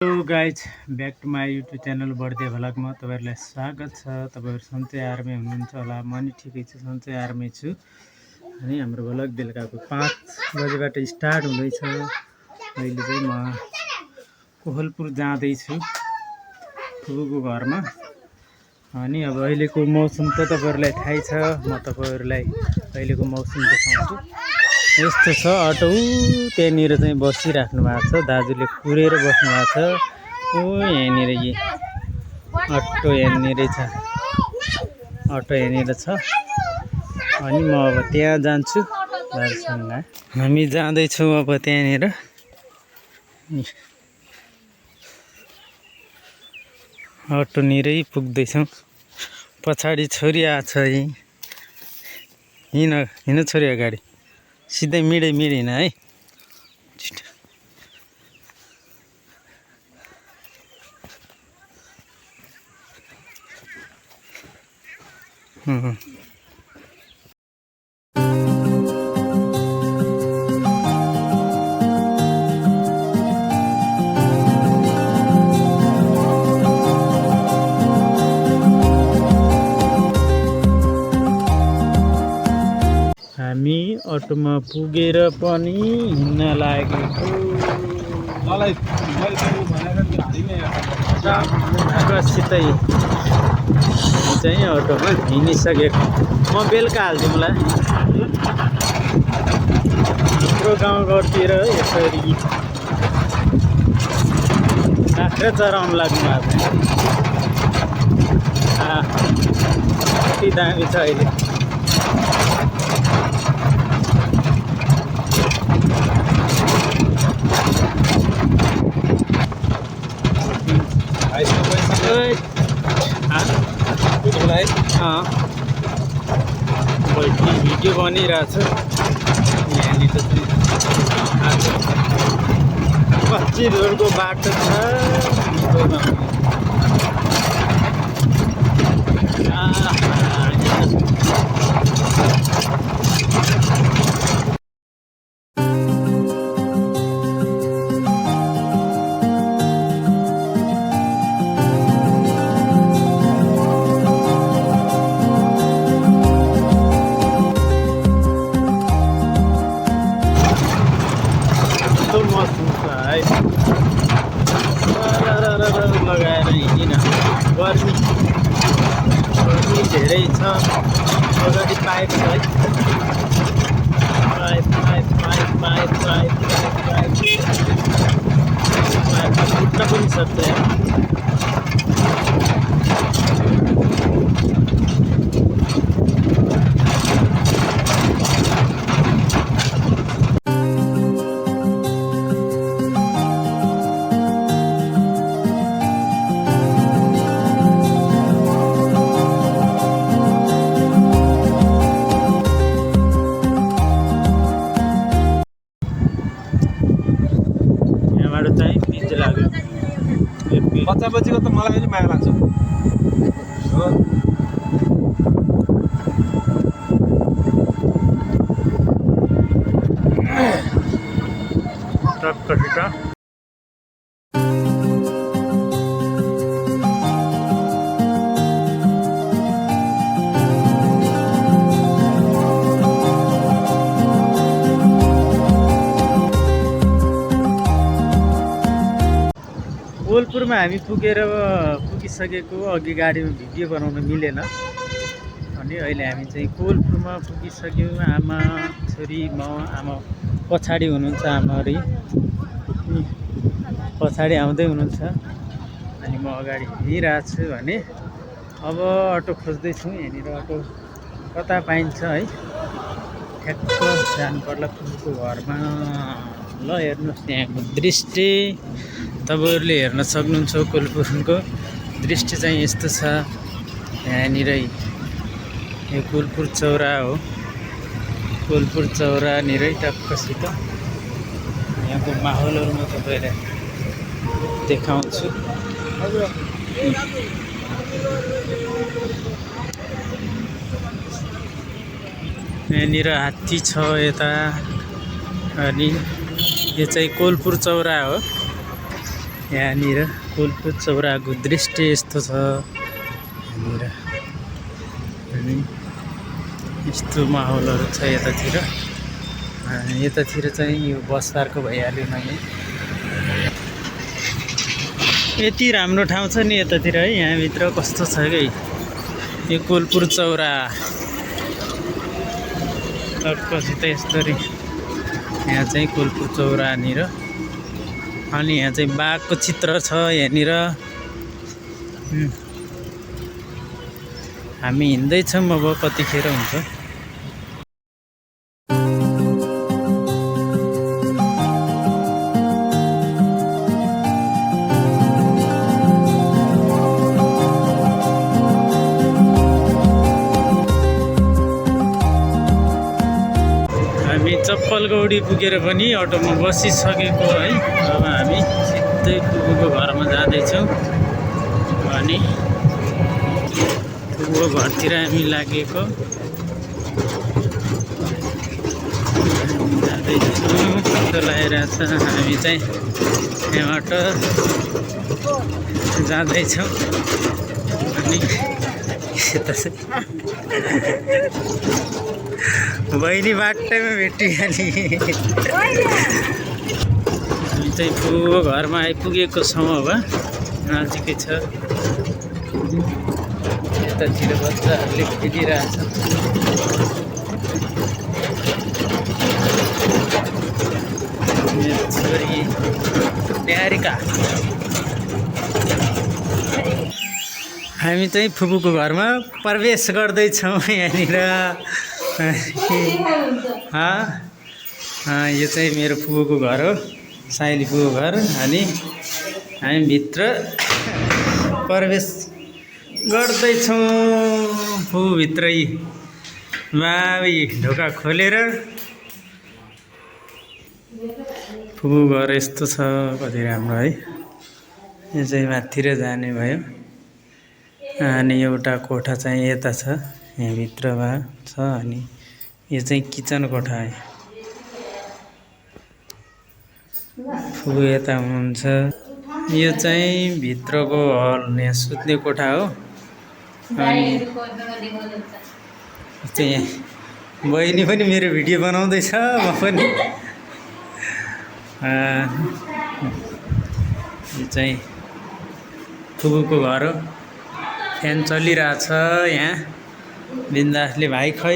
Hello guys, back to my YouTube channel बढ्दै भ्लगमा तपाईँहरूलाई स्वागत छ। तपाईँहरू सन्चै आरामै हुनुहुन्छ होला। म नि ठिकै छु, सन्चै आरामै छु। अनि हाम्रो भ्लग बेलुकाको 5 बजेबाट स्टार्ट हुँदैछ। अहिले चाहिँ म कोहलपुर जाँदैछु फुपूको घरमा। अनि अब अहिलेको मौसम त तपाईँहरूलाई थाहै छ। म तपाईँहरूलाई अहिलेको मौसम देखाउँछु। यस्तो छ, अटो त्यहाँनिर चाहिँ बसिराख्नु भएको छ, दाजुले कुरेर बस्नु भएको छ। यहाँनिर अटो यहाँनिर छ, अटो यहाँनिर छ। अनि म अब त्यहाँ जान्छु दाजुसँग। हामी जाँदैछौँ अब त्यहाँनिर। अटोनिरै पुग्दैछौँ। पछाडि छोरी आएको छ। हिँड छोरी अगाडि, सिधै मिडे हिँड है। हामी अटोमा पुगेर पनि हिँड्न लागेको। सिधै चाहिँ अटोमा हिँडिसकेको। म बेलुका हालिदिउँला। हाम्रो गाउँघरतिर यसरी बाख्रा चराउनु लाग्नु भएको। कति दामी छ अहिले। भिडियो बनिरहेछ। यहाँनिर चाहिँ कच्ची रोडको बाटो छ। लगाएर हिँडिन। गर्मी धेरै छ। अगाडि पाइप छ है। पाइप फुट्न पनि सक्छ। बच्चा-बच्चीको त मलाई पनि माया लाग्छ। कोहलपुरमा हामी पुगिसकेको। अघि गाडीमा भिडियो बनाउन मिलेन। अनि अहिले हामी चाहिँ कोहलपुरमा पुगिसक्यौँ। आमा छोरी म। आमा पछाडि हुनुहुन्छ, आमाहरू पछाडि आउँदै हुनुहुन्छ। अनि म अगाडि हिँडिरहेको छु। भने अब अटो खोज्दैछौँ। यहाँनिर अटो कता पाइन्छ है। ठ्याक्क जानु पर्ला फुपूको घरमा। ल हेर्नुहोस्, त्यहाँको दृष्टि तपाईँहरूले हेर्न सक्नुहुन्छ। कोहलपुरको दृष्टि चाहिँ यस्तो छ। यहाँनिर यो कोहलपुर चौरा हो। कोहलपुर चौरानिरै टक्कसित यहाँको माहौलहरू म तपाईँलाई देखाउँछु। यहाँनिर हात्ती छ यता। अनि यो चाहिँ कोहलपुर चौरा हो। यहाँनिर कोलपुर चौराको दृश्य यस्तो छ यहाँनिर अनि यस्तो माहौलहरू छ यतातिर यतातिर चाहिँ यो बस पार्क भइहाल्यो नयाँ यति राम्रो ठाउँ छ नि यतातिर है यहाँभित्र कस्तो छ कि यो कोलपुर चौरा टक्कसित यस्तरी यहाँ चाहिँ कोलपुर चौरानिर अनि यहाँ चाहिँ बाघको चित्र छ यहाँनिर हामी हिँड्दैछौँ अब कतिखेर हुन्छ हामी चप्पलगौडी पुगेर पनि अटोमा बसिसकेको है अब हामी सिधै फुपूको घरमा जाँदैछौँ अनि फुपूको घरतिर हामी लागेको जाँदैछौँ कस्तो लागिरहेछ हामी चाहिँ यहाँबाट जाँदैछौँ अनि यता चाहिँ बहिनी बाटैमा भेटिहाली हामी चाहिँ फुपूको घरमा आइपुगेको छौँ अब नजिकै छ यतातिर बच्चाहरूले खेलिरहेछ मेरो छोरी न्यारिका हामी चाहिँ फुपूको घरमा प्रवेश गर्दैछौँ यहाँनिर यो चाहिँ मेरो फुपूको घर हो साइली फुपूको घर अनि हामी भित्र प्रवेश गर्दैछौँ फुपूभित्रै बाबी ढोका खोलेर फुपूको घर यस्तो छ कति राम्रो है यो चाहिँ माथितिर जाने भयो अनि एउटा कोठा चाहिँ यता छ यहाँभित्रमा छ अनि यो चाहिँ किचन कोठा है फुपू यता हुनुहुन्छ यो चाहिँ भित्रको हल यहाँ सुत्ने कोठा हो अनि चाहिँ बहिनी पनि मेरो भिडियो बनाउँदैछ म पनि यो चाहिँ फुपूको घर हो फ्यान चलिरहेछ यहाँ बिन्दासले भाइ खै